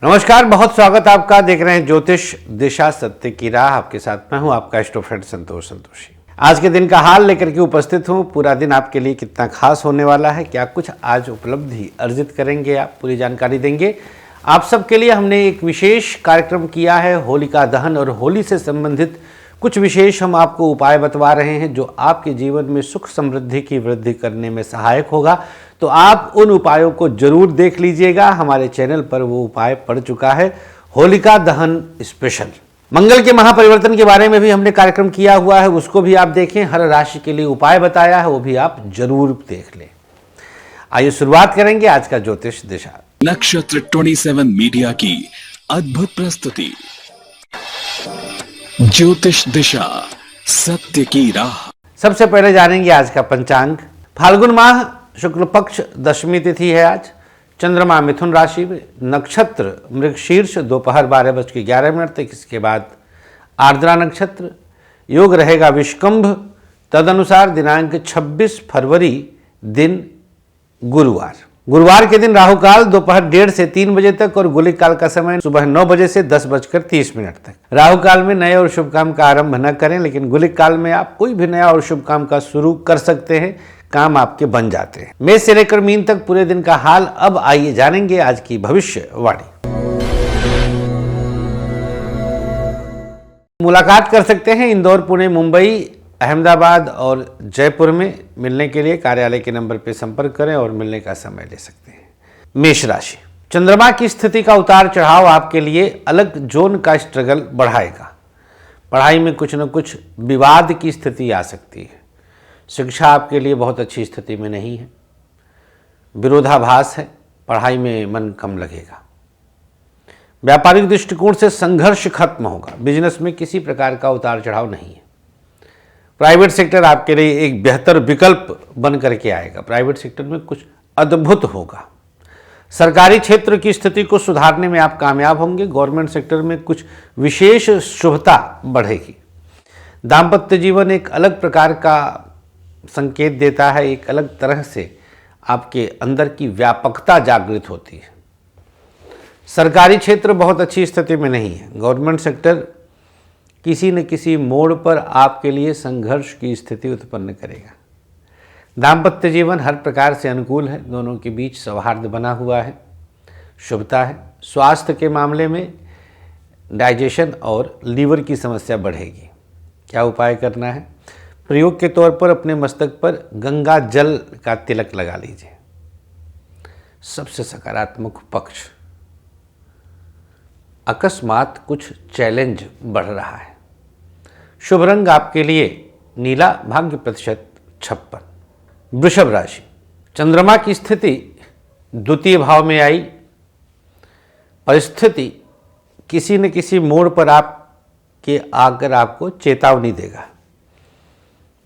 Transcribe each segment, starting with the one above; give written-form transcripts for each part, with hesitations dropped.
नमस्कार, बहुत स्वागत आपका। देख रहे हैं ज्योतिष दिशा सत्य की राह। आपके साथ मैं हूं आपका इष्टो फ्रेंड संतोषी। आज के दिन का हाल लेकर के उपस्थित हूं। पूरा दिन आपके लिए कितना खास होने वाला है, क्या कुछ आज उपलब्धि अर्जित करेंगे आप, पूरी जानकारी देंगे। आप सबके लिए हमने एक विशेष कार्यक्रम किया है, होलिका दहन, और होली से संबंधित कुछ विशेष हम आपको उपाय बतवा रहे हैं जो आपके जीवन में सुख समृद्धि की वृद्धि करने में सहायक होगा। तो आप उन उपायों को जरूर देख लीजिएगा। हमारे चैनल पर वो उपाय पड़ चुका है, होलिका दहन स्पेशल। मंगल के महापरिवर्तन के बारे में भी हमने कार्यक्रम किया हुआ है, उसको भी आप देखें। हर राशि के लिए उपाय बताया है, वो भी आप जरूर देख लें। आइए शुरुआत करेंगे आज का ज्योतिष दिशा। नक्षत्र 27 मीडिया की अद्भुत प्रस्तुति, ज्योतिष दिशा सत्य की राह। सबसे पहले जानेंगे आज का पंचांग। फाल्गुन माह शुक्ल पक्ष दशमी तिथि है आज। चंद्रमा मिथुन राशि में, नक्षत्र मृगशीर्ष दोपहर 12:11 तक, इसके बाद आर्द्रा नक्षत्र, योग रहेगा विषकुंभ। तदनुसार दिनांक 26 फरवरी दिन गुरुवार के दिन राहु काल दोपहर 1:30 से 3 बजे तक और गुलिक काल का समय सुबह 9 बजे से 10:30 तक। राहु काल में नए और शुभ काम का आरंभ न करें, लेकिन गुलिक काल में आप कोई भी नया और शुभ काम का शुरू कर सकते हैं, काम आपके बन जाते हैं। मेष से लेकर मीन तक पूरे दिन का हाल। अब आइए जानेंगे आज की भविष्यवाणी। मुलाकात कर सकते हैं इंदौर, पुणे, मुंबई, अहमदाबाद और जयपुर में। मिलने के लिए कार्यालय के नंबर पर संपर्क करें और मिलने का समय ले सकते हैं। मेष राशि, चंद्रमा की स्थिति का उतार चढ़ाव आपके लिए अलग जोन का स्ट्रगल बढ़ाएगा। पढ़ाई में कुछ न कुछ विवाद की स्थिति आ सकती है। शिक्षा आपके लिए बहुत अच्छी स्थिति में नहीं है, विरोधाभास है, पढ़ाई में मन कम लगेगा। व्यापारिक दृष्टिकोण से संघर्ष खत्म होगा। बिजनेस में किसी प्रकार का उतार चढ़ाव नहीं है। प्राइवेट सेक्टर आपके लिए एक बेहतर विकल्प बन करके आएगा। प्राइवेट सेक्टर में कुछ अद्भुत होगा। सरकारी क्षेत्र की स्थिति को सुधारने में आप कामयाब होंगे। गवर्नमेंट सेक्टर में कुछ विशेष शुभता बढ़ेगी। दाम्पत्य जीवन एक अलग प्रकार का संकेत देता है, एक अलग तरह से आपके अंदर की व्यापकता जागृत होती है। सरकारी क्षेत्र बहुत अच्छी स्थिति में नहीं है। गवर्नमेंट सेक्टर किसी न किसी मोड़ पर आपके लिए संघर्ष की स्थिति उत्पन्न करेगा। दाम्पत्य जीवन हर प्रकार से अनुकूल है, दोनों के बीच सौहार्द बना हुआ है, शुभता है। स्वास्थ्य के मामले में डाइजेशन और लीवर की समस्या बढ़ेगी। क्या उपाय करना है? प्रयोग के तौर पर अपने मस्तक पर गंगा जल का तिलक लगा लीजिए। सबसे सकारात्मक पक्ष, अकस्मात कुछ चैलेंज बढ़ रहा है। शुभ रंग आपके लिए नीला, भाग्य प्रतिशत 56। वृषभ राशि, चंद्रमा की स्थिति द्वितीय भाव में आई। परिस्थिति किसी न किसी मोड़ पर आपके आकर आपको चेतावनी देगा।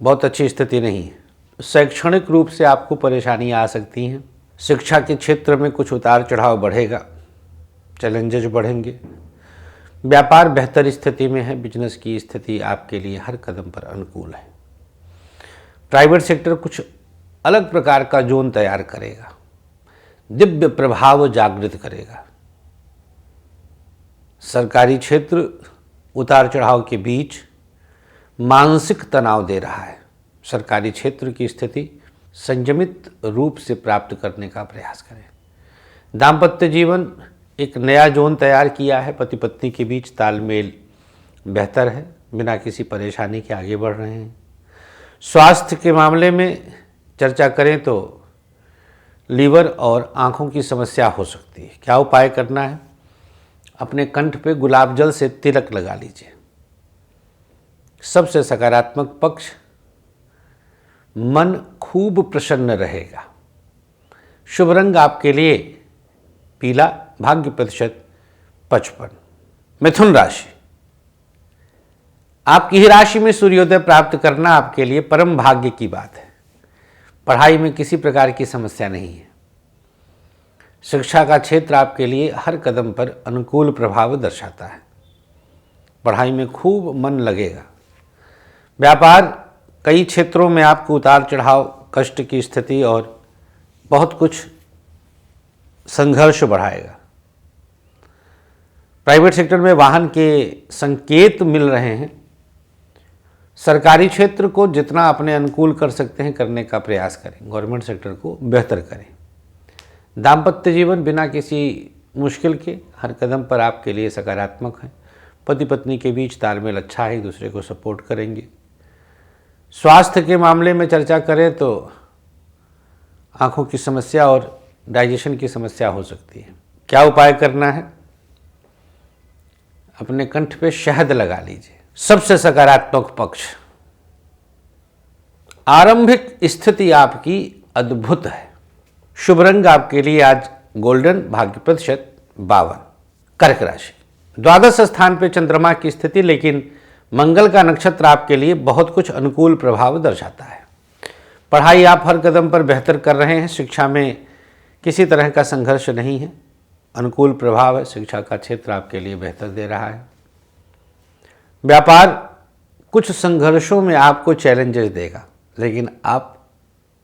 बहुत अच्छी स्थिति नहीं है। शैक्षणिक रूप से आपको परेशानियां आ सकती हैं। शिक्षा के क्षेत्र में कुछ उतार चढ़ाव बढ़ेगा, चैलेंजेस बढ़ेंगे। व्यापार बेहतर स्थिति में है। बिजनेस की स्थिति आपके लिए हर कदम पर अनुकूल है। प्राइवेट सेक्टर कुछ अलग प्रकार का जोन तैयार करेगा, दिव्य प्रभाव जागृत करेगा। सरकारी क्षेत्र उतार चढ़ाव के बीच मानसिक तनाव दे रहा है। सरकारी क्षेत्र की स्थिति संयमित रूप से प्राप्त करने का प्रयास करें। दाम्पत्य जीवन एक नया जोन तैयार किया है। पति पत्नी के बीच तालमेल बेहतर है, बिना किसी परेशानी के आगे बढ़ रहे हैं। स्वास्थ्य के मामले में चर्चा करें तो लीवर और आँखों की समस्या हो सकती है। क्या उपाय करना है? अपने कंठ पे गुलाब जल से तिलक लगा लीजिए। सबसे सकारात्मक पक्ष, मन खूब प्रसन्न रहेगा। शुभ रंग आपके लिए पीला, भाग्य प्रतिशत 55। मिथुन राशि, आपकी ही राशि में सूर्योदय प्राप्त करना आपके लिए परम भाग्य की बात है। पढ़ाई में किसी प्रकार की समस्या नहीं है। शिक्षा का क्षेत्र आपके लिए हर कदम पर अनुकूल प्रभाव दर्शाता है। पढ़ाई में खूब मन लगेगा। व्यापार कई क्षेत्रों में आपको उतार चढ़ाव, कष्ट की स्थिति और बहुत कुछ संघर्ष बढ़ाएगा। प्राइवेट सेक्टर में वाहन के संकेत मिल रहे हैं। सरकारी क्षेत्र को जितना अपने अनुकूल कर सकते हैं करने का प्रयास करें, गवर्नमेंट सेक्टर को बेहतर करें। दाम्पत्य जीवन बिना किसी मुश्किल के हर कदम पर आपके लिए सकारात्मक है। पति पत्नी के बीच तालमेल अच्छा है, एक दूसरे को सपोर्ट करेंगे। स्वास्थ्य के मामले में चर्चा करें तो आँखों की समस्या और डाइजेशन की समस्या हो सकती है। क्या उपाय करना है? अपने कंठ पे शहद लगा लीजिए। सबसे सकारात्मक पक्ष, आरंभिक स्थिति आपकी अद्भुत है। शुभ रंग आपके लिए आज गोल्डन, भाग्य प्रतिशत 52। कर्क राशि, द्वादश स्थान पे चंद्रमा की स्थिति, लेकिन मंगल का नक्षत्र आपके लिए बहुत कुछ अनुकूल प्रभाव दर्शाता है। पढ़ाई आप हर कदम पर बेहतर कर रहे हैं। शिक्षा में किसी तरह का संघर्ष नहीं है, अनुकूल प्रभाव है। शिक्षा का क्षेत्र आपके लिए बेहतर दे रहा है। व्यापार कुछ संघर्षों में आपको चैलेंजेस देगा, लेकिन आप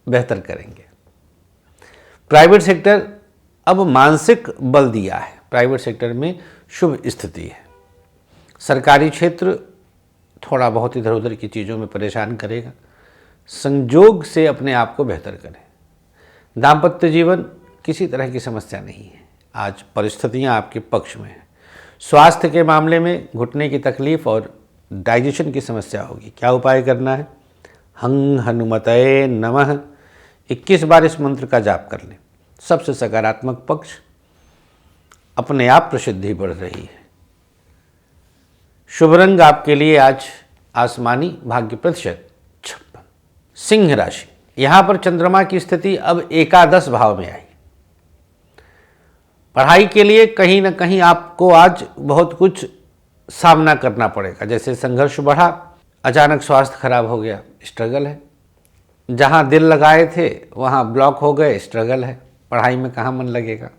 बेहतर करेंगे। प्राइवेट सेक्टर अब मानसिक बल दिया है। प्राइवेट सेक्टर में शुभ स्थिति है। सरकारी क्षेत्र थोड़ा बहुत इधर उधर की चीज़ों में परेशान करेगा। संयोग से अपने आप को बेहतर करें। दाम्पत्य जीवन किसी तरह की समस्या नहीं है। आज परिस्थितियां आपके पक्ष में हैं। स्वास्थ्य के मामले में घुटने की तकलीफ और डाइजेशन की समस्या होगी। क्या उपाय करना है? हं हनुमतये नमः 21 बार इस मंत्र का जाप कर लें। सबसे सकारात्मक पक्ष, अपने आप प्रसिद्धि बढ़ रही है। शुभ रंग आपके लिए आज आसमानी, भाग्य प्रतिशत 56। सिंह राशि, यहां पर चंद्रमा की स्थिति अब एकादश भाव में आई। पढ़ाई के लिए कहीं ना कहीं आपको आज बहुत कुछ सामना करना पड़ेगा। जैसे संघर्ष बढ़ा, अचानक स्वास्थ्य खराब हो गया, स्ट्रगल है। जहां दिल लगाए थे वहां ब्लॉक हो गए, स्ट्रगल है। पढ़ाई में कहाँ मन लगेगा,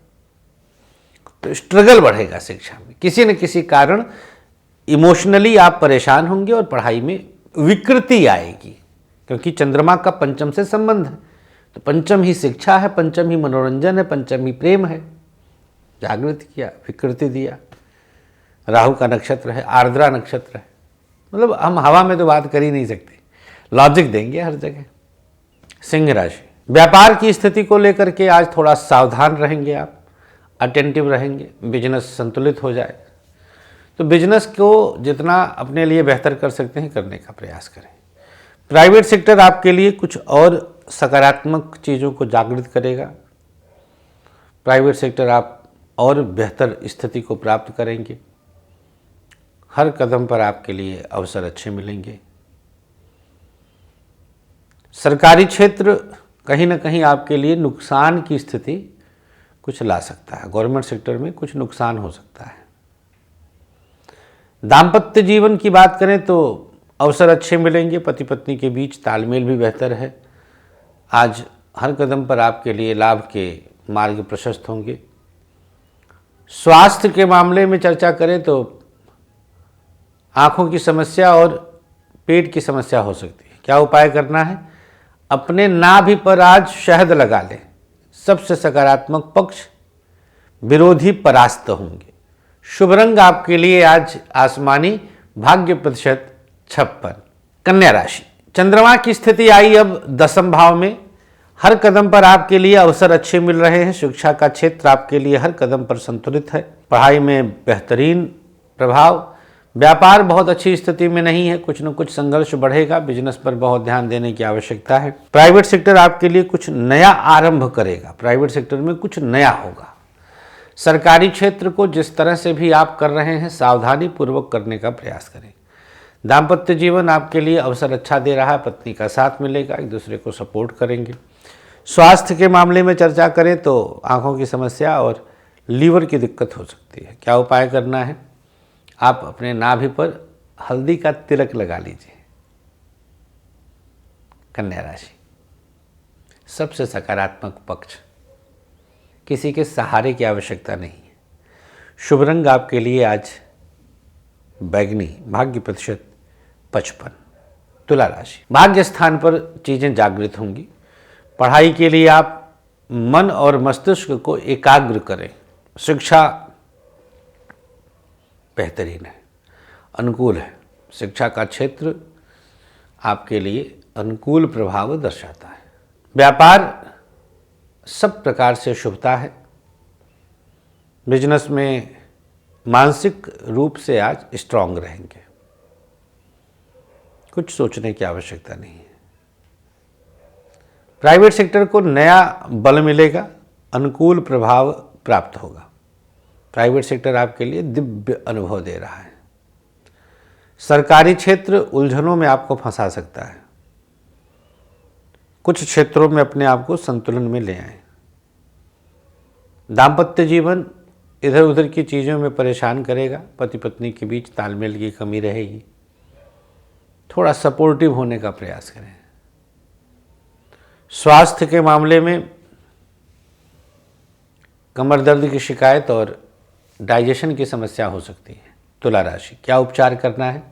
तो स्ट्रगल बढ़ेगा। शिक्षा में किसी न किसी कारण इमोशनली आप परेशान होंगे और पढ़ाई में विकृति आएगी, क्योंकि चंद्रमा का पंचम से संबंध है। तो पंचम ही शिक्षा है, पंचम ही मनोरंजन है, पंचम ही प्रेम है। जागृत किया, विकृति दिया। राहु का नक्षत्र है, आर्द्रा नक्षत्र है। मतलब हम हवा में तो बात कर ही नहीं सकते, लॉजिक देंगे हर जगह। सिंह राशि, व्यापार की स्थिति को लेकर के आज थोड़ा सावधान रहेंगे आप, अटेंटिव रहेंगे। बिजनेस संतुलित हो जाए तो बिजनेस को जितना अपने लिए बेहतर कर सकते हैं करने का प्रयास करें। प्राइवेट सेक्टर आपके लिए कुछ और सकारात्मक चीज़ों को जागृत करेगा। प्राइवेट सेक्टर आप और बेहतर स्थिति को प्राप्त करेंगे। हर कदम पर आपके लिए अवसर अच्छे मिलेंगे। सरकारी क्षेत्र कहीं ना कहीं आपके लिए नुकसान की स्थिति कुछ ला सकता है। गवर्नमेंट सेक्टर में कुछ नुकसान हो सकता है। दाम्पत्य जीवन की बात करें तो अवसर अच्छे मिलेंगे। पति पत्नी के बीच तालमेल भी बेहतर है। आज हर कदम पर आपके लिए लाभ के मार्ग प्रशस्त होंगे। स्वास्थ्य के मामले में चर्चा करें तो आँखों की समस्या और पेट की समस्या हो सकती है। क्या उपाय करना है? अपने नाभि पर आज शहद लगा लें। सबसे सकारात्मक पक्ष, विरोधी परास्त होंगे। शुभ रंग आपके लिए आज आसमानी, भाग्य प्रतिशत 56। कन्या राशि, चंद्रमा की स्थिति आई अब दसम भाव में। हर कदम पर आपके लिए अवसर अच्छे मिल रहे हैं। शिक्षा का क्षेत्र आपके लिए हर कदम पर संतुलित है। पढ़ाई में बेहतरीन प्रभाव। व्यापार बहुत अच्छी स्थिति में नहीं है, कुछ न कुछ संघर्ष बढ़ेगा। बिजनेस पर बहुत ध्यान देने की आवश्यकता है। प्राइवेट सेक्टर आपके लिए कुछ नया आरंभ करेगा। प्राइवेट सेक्टर में कुछ नया होगा। सरकारी क्षेत्र को जिस तरह से भी आप कर रहे हैं सावधानी पूर्वक करने का प्रयास करें। दाम्पत्य जीवन आपके लिए अवसर अच्छा दे रहा है। पत्नी का साथ मिलेगा, एक दूसरे को सपोर्ट करेंगे। स्वास्थ्य के मामले में चर्चा करें तो आँखों की समस्या और लीवर की दिक्कत हो सकती है। क्या उपाय करना है? आप अपने नाभि पर हल्दी का तिलक लगा लीजिए। कन्या राशि, सबसे सकारात्मक पक्ष, किसी के सहारे की आवश्यकता नहीं है। शुभ रंग आपके लिए आज बैगनी, भाग्य प्रतिशत 55। तुला राशि, भाग्य स्थान पर चीज़ें जागृत होंगी। पढ़ाई के लिए आप मन और मस्तिष्क को एकाग्र करें। शिक्षा बेहतरीन है, अनुकूल है। शिक्षा का क्षेत्र आपके लिए अनुकूल प्रभाव दर्शाता है। व्यापार सब प्रकार से शुभता है। बिजनेस में मानसिक रूप से आज स्ट्रांग रहेंगे, कुछ सोचने की आवश्यकता नहीं है। प्राइवेट सेक्टर को नया बल मिलेगा, अनुकूल प्रभाव प्राप्त होगा। प्राइवेट सेक्टर आपके लिए दिव्य अनुभव दे रहा है। सरकारी क्षेत्र उलझनों में आपको फंसा सकता है, कुछ क्षेत्रों में अपने आप को संतुलन में ले आए। दाम्पत्य जीवन इधर उधर की चीज़ों में परेशान करेगा, पति पत्नी के बीच तालमेल की कमी रहेगी, थोड़ा सपोर्टिव होने का प्रयास करें। स्वास्थ्य के मामले में कमर दर्द की शिकायत और डाइजेशन की समस्या हो सकती है। तुला राशि, क्या उपचार करना है?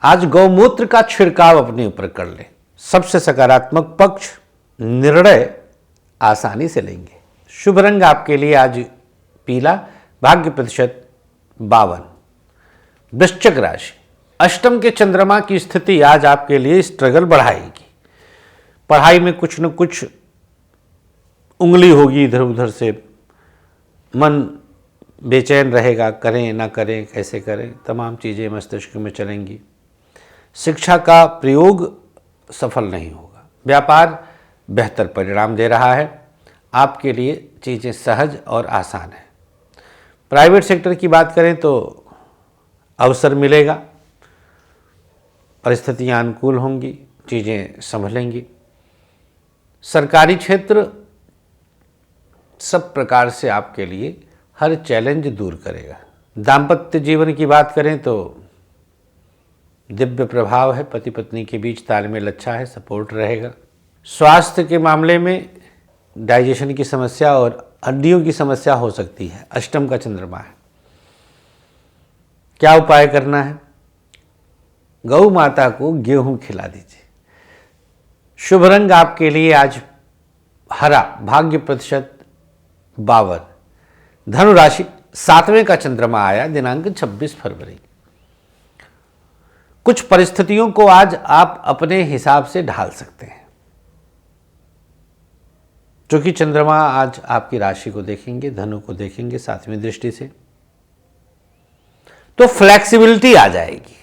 आज गौमूत्र का छिड़काव अपने ऊपर कर लें। सबसे सकारात्मक पक्ष, निर्णय आसानी से लेंगे। शुभ रंग आपके लिए आज पीला, भाग्य प्रतिशत 52। वृश्चिक राशि, अष्टम के चंद्रमा की स्थिति आज आपके लिए स्ट्रगल बढ़ाएगी। पढ़ाई में कुछ न कुछ उंगली होगी इधर उधर से, मन बेचैन रहेगा, करें ना करें, कैसे करें, तमाम चीज़ें मस्तिष्क में चलेंगी। शिक्षा का प्रयोग सफल नहीं होगा। व्यापार बेहतर परिणाम दे रहा है, आपके लिए चीज़ें सहज और आसान है। प्राइवेट सेक्टर की बात करें तो अवसर मिलेगा, परिस्थितियां अनुकूल होंगी, चीज़ें संभलेंगी। सरकारी क्षेत्र सब प्रकार से आपके लिए हर चैलेंज दूर करेगा। दाम्पत्य जीवन की बात करें तो दिव्य प्रभाव है, पति पत्नी के बीच तालमेल अच्छा है, सपोर्ट रहेगा। स्वास्थ्य के मामले में डाइजेशन की समस्या और हड्डियों की समस्या हो सकती है। अष्टम का चंद्रमा है, क्या उपाय करना है? गौ माता को गेहूं खिला दीजिए। शुभ रंग आपके लिए आज हरा, भाग्य प्रतिशत 52। धनु राशि, 7वें का चंद्रमा आया, दिनांक 26 फरवरी। कुछ परिस्थितियों को आज आप अपने हिसाब से ढाल सकते हैं, क्योंकि चंद्रमा आज आपकी राशि को देखेंगे, धनु को देखेंगे 7वीं दृष्टि से, तो फ्लेक्सिबिलिटी आ जाएगी।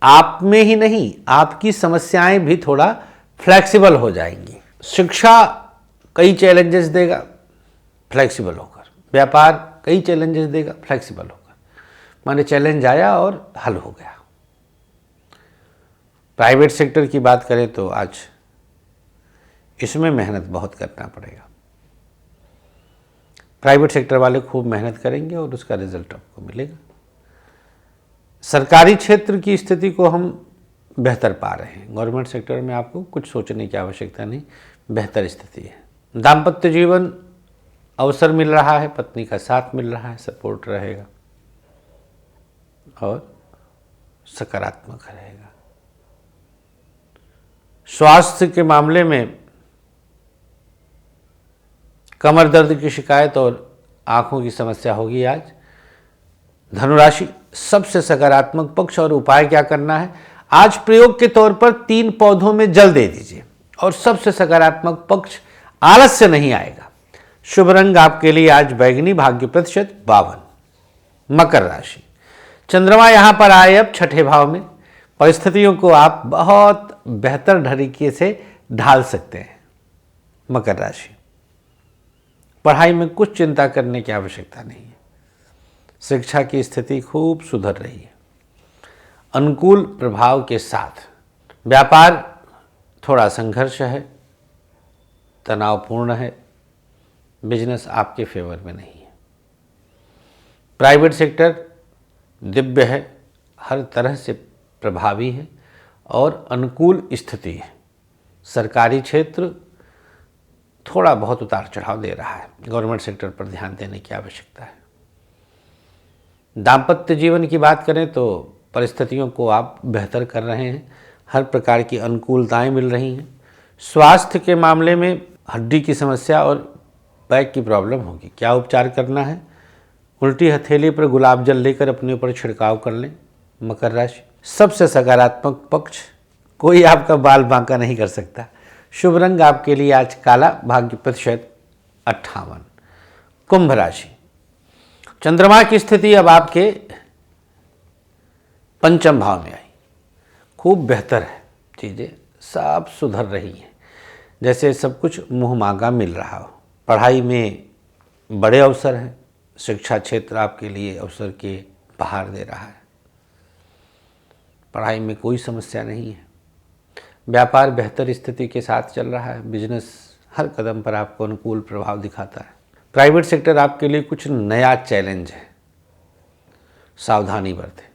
आप में ही नहीं, आपकी समस्याएं भी थोड़ा फ्लेक्सिबल हो जाएंगी। शिक्षा कई चैलेंजेस देगा, फ्लेक्सिबल होकर। व्यापार कई चैलेंजेस देगा, फ्लेक्सिबल होकर। माने चैलेंज आया और हल हो गया। प्राइवेट सेक्टर की बात करें तो आज इसमें मेहनत बहुत करना पड़ेगा। प्राइवेट सेक्टर वाले खूब मेहनत करेंगे और उसका रिजल्ट आपको मिलेगा। सरकारी क्षेत्र की स्थिति को हम बेहतर पा रहे हैं। गवर्नमेंट सेक्टर में आपको कुछ सोचने की आवश्यकता नहीं, बेहतर स्थिति है। दाम्पत्य जीवन अवसर मिल रहा है, पत्नी का साथ मिल रहा है, सपोर्ट रहेगा और सकारात्मक रहेगा। स्वास्थ्य के मामले में कमर दर्द की शिकायत और आंखों की समस्या होगी आज। धनुराशि, सबसे सकारात्मक पक्ष और उपाय क्या करना है? आज प्रयोग के तौर पर 3 पौधों में जल दे दीजिए और सबसे सकारात्मक पक्ष, आलस्य नहीं आएगा। शुभ रंग आपके लिए आज बैगनी, भाग्य प्रतिशत 52। मकर राशि, चंद्रमा यहां पर आए अब 6ठे भाव में। परिस्थितियों को आप बहुत बेहतर तरीके से ढाल सकते हैं। मकर राशि, पढ़ाई में कुछ चिंता करने की आवश्यकता नहीं है। शिक्षा की स्थिति खूब सुधर रही है, अनुकूल प्रभाव के साथ। व्यापार थोड़ा संघर्ष है, तनावपूर्ण है, बिजनेस आपके फेवर में नहीं है। प्राइवेट सेक्टर दिव्य है, हर तरह से प्रभावी है और अनुकूल स्थिति है। सरकारी क्षेत्र थोड़ा बहुत उतार चढ़ाव दे रहा है, गवर्नमेंट सेक्टर पर ध्यान देने की आवश्यकता है। दाम्पत्य जीवन की बात करें तो परिस्थितियों को आप बेहतर कर रहे हैं, हर प्रकार की अनुकूलताएं मिल रही हैं। स्वास्थ्य के मामले में हड्डी की समस्या और बैक की प्रॉब्लम होगी, क्या उपचार करना है? उल्टी हथेली पर गुलाब जल लेकर अपने ऊपर छिड़काव कर लें। मकर राशि, सबसे सकारात्मक पक्ष, कोई आपका बाल बांका नहीं कर सकता। शुभ रंग आपके लिए आज काला, भाग्य प्रतिशत 58। कुंभ राशि, चंद्रमा की स्थिति अब आपके पंचम भाव में आई, खूब बेहतर है, चीज़ें सब सुधर रही हैं, जैसे सब कुछ मुँह मांगा मिल रहा हो। पढ़ाई में बड़े अवसर हैं, शिक्षा क्षेत्र आपके लिए अवसर के बहार दे रहा है, पढ़ाई में कोई समस्या नहीं है। व्यापार बेहतर स्थिति के साथ चल रहा है, बिजनेस हर कदम पर आपको अनुकूल प्रभाव दिखाता है। प्राइवेट सेक्टर आपके लिए कुछ नया चैलेंज है, सावधानी बरतें।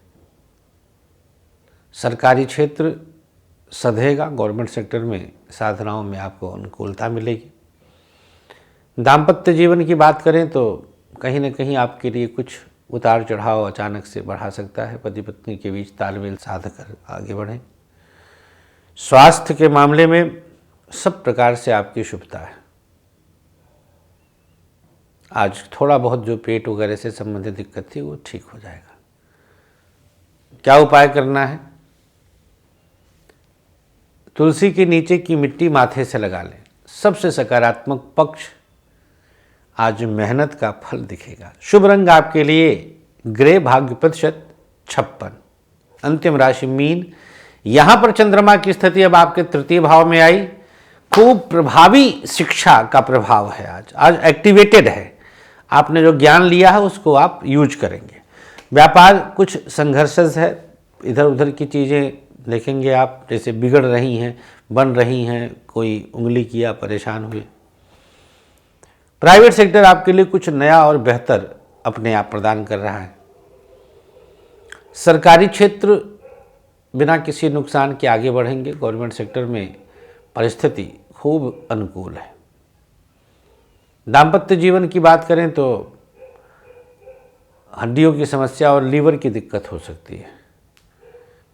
सरकारी क्षेत्र सधेगा, गवर्नमेंट सेक्टर में साधनाओं में आपको अनुकूलता मिलेगी। दाम्पत्य जीवन की बात करें तो कहीं न कहीं आपके लिए कुछ उतार चढ़ाव अचानक से बढ़ा सकता है, पति पत्नी के बीच तालमेल साध कर आगे बढ़ें। स्वास्थ्य के मामले में सब प्रकार से आपकी शुभता है। आज थोड़ा बहुत जो पेट वगैरह से संबंधित दिक्कत थी वो ठीक हो जाएगा। क्या उपाय करना है? तुलसी के नीचे की मिट्टी माथे से लगा लें। सबसे सकारात्मक पक्ष, आज मेहनत का फल दिखेगा। शुभ रंग आपके लिए ग्रे, भाग्य प्रतिशत 56। अंतिम राशि मीन, यहां पर चंद्रमा की स्थिति अब आपके तृतीय भाव में आई, खूब प्रभावी शिक्षा का प्रभाव है। आज एक्टिवेटेड है, आपने जो ज्ञान लिया है उसको आप यूज करेंगे। व्यापार कुछ संघर्षस है, इधर उधर की चीज़ें देखेंगे आप, जैसे बिगड़ रही हैं, बन रही हैं, कोई उंगली किया परेशान हुए। प्राइवेट सेक्टर आपके लिए कुछ नया और बेहतर अपने आप प्रदान कर रहा है। सरकारी क्षेत्र बिना किसी नुकसान के आगे बढ़ेंगे। गवर्नमेंट सेक्टर में परिस्थिति खूब अनुकूल है। दाम्पत्य जीवन की बात करें तो हड्डियों की समस्या और लीवर की दिक्कत हो सकती है।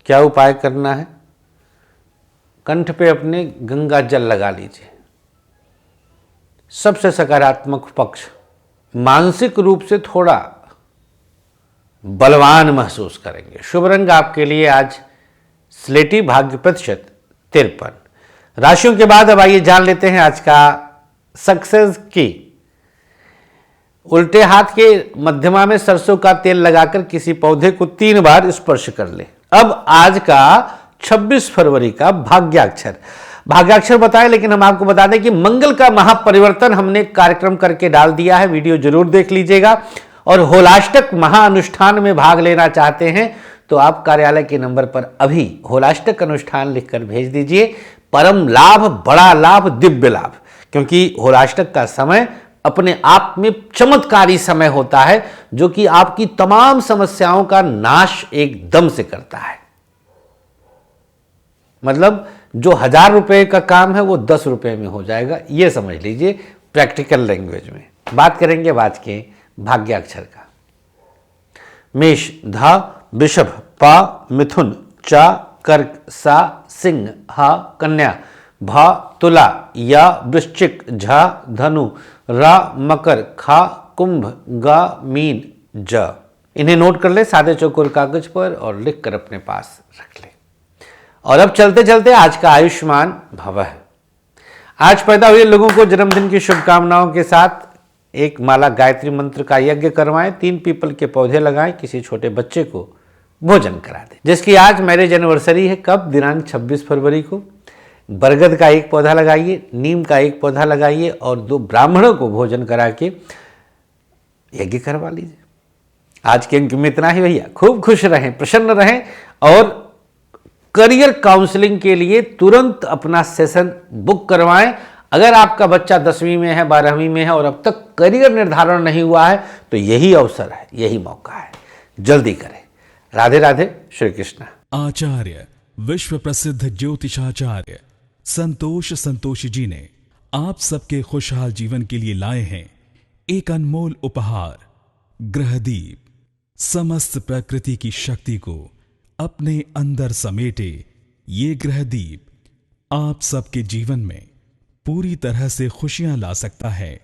क्या उपाय करना है? कंठ पे अपने गंगा जल लगा लीजिए। सबसे सकारात्मक पक्ष, मानसिक रूप से थोड़ा बलवान महसूस करेंगे। शुभ रंग आपके लिए आज स्लेटी, भाग्य प्रतिशत 53। राशियों के बाद अब आइए जान लेते हैं आज का सक्सेस की। उल्टे हाथ के मध्यमा में सरसों का तेल लगाकर किसी पौधे को 3 बार स्पर्श कर ले। अब आज का 26 फरवरी का भाग्याक्षर बताएं, लेकिन हम आपको बता दें कि मंगल का महापरिवर्तन हमने कार्यक्रम करके डाल दिया है, वीडियो जरूर देख लीजिएगा। और होलाष्टक महाअनुष्ठान में भाग लेना चाहते हैं तो आप कार्यालय के नंबर पर अभी होलाष्टक अनुष्ठान लिखकर भेज दीजिए। परम लाभ, बड़ा लाभ, दिव्य लाभ, क्योंकि होलाष्टक का समय अपने आप में चमत्कारी समय होता है, जो कि आपकी तमाम समस्याओं का नाश एकदम से करता है। मतलब जो 1000 रुपए का काम है वो 10 रुपए में हो जाएगा, ये समझ लीजिए प्रैक्टिकल लैंग्वेज में। बात करेंगे आज के भाग्याक्षर का। मेष, धा, वृषभ, पा, मिथुन, चा, कर्क, सा, सिंह, हा, कन्या, भा, तुला, या, वृश्चिक, झा, धनु, रा, मकर, खा, कुंभ, गा, मीन, ज। इन्हें नोट कर ले सादे चौकोर कागज पर और लिखकर अपने पास रख ले। और अब चलते चलते आज का आयुष्मान भवः। आज पैदा हुए लोगों को जन्मदिन की शुभकामनाओं के साथ एक माला गायत्री मंत्र का यज्ञ करवाएं, 3 पीपल के पौधे लगाएं, किसी छोटे बच्चे को भोजन करा दें। जिसकी आज मैरिज एनिवर्सरी है, कब? दिनांक 26 फरवरी को। बरगद का 1 पौधा लगाइए, नीम का 1 पौधा लगाइए और 2 ब्राह्मणों को भोजन करा के यज्ञ करवा लीजिए। आज के अंक में इतना ही भैया। खूब खुश रहें, प्रसन्न रहें और करियर काउंसलिंग के लिए तुरंत अपना सेशन बुक करवाएं। अगर आपका बच्चा 10वीं में है, 12वीं में है और अब तक करियर निर्धारण नहीं हुआ है तो यही अवसर है, यही मौका है, जल्दी करें। राधे राधे, श्री कृष्ण। आचार्य विश्व प्रसिद्ध ज्योतिषाचार्य संतोषी जी ने आप सबके खुशहाल जीवन के लिए लाए हैं एक अनमोल उपहार, ग्रहदीप। समस्त प्रकृति की शक्ति को अपने अंदर समेटे ये ग्रहदीप आप सबके जीवन में पूरी तरह से खुशियां ला सकता है।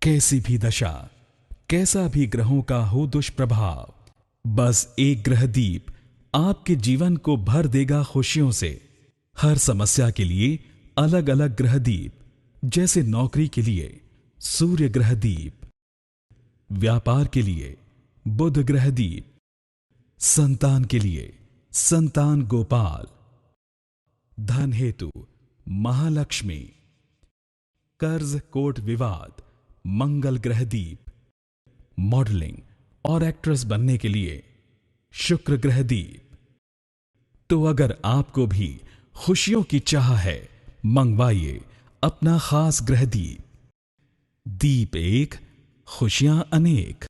कैसी भी दशा, कैसा भी ग्रहों का हो दुष्प्रभाव, बस एक ग्रह दीप आपके जीवन को भर देगा खुशियों से। हर समस्या के लिए अलग अलग ग्रह दीप, जैसे नौकरी के लिए सूर्य ग्रह दीप, व्यापार के लिए बुध ग्रह दीप, संतान के लिए संतान गोपाल, धन हेतु महालक्ष्मी, कर्ज कोर्ट विवाद मंगल ग्रह दीप, मॉडलिंग और एक्ट्रेस बनने के लिए शुक्र ग्रह दीप। तो अगर आपको भी खुशियों की चाह है, मंगवाइए अपना खास ग्रह दीप। दीप एक, खुशियां अनेक।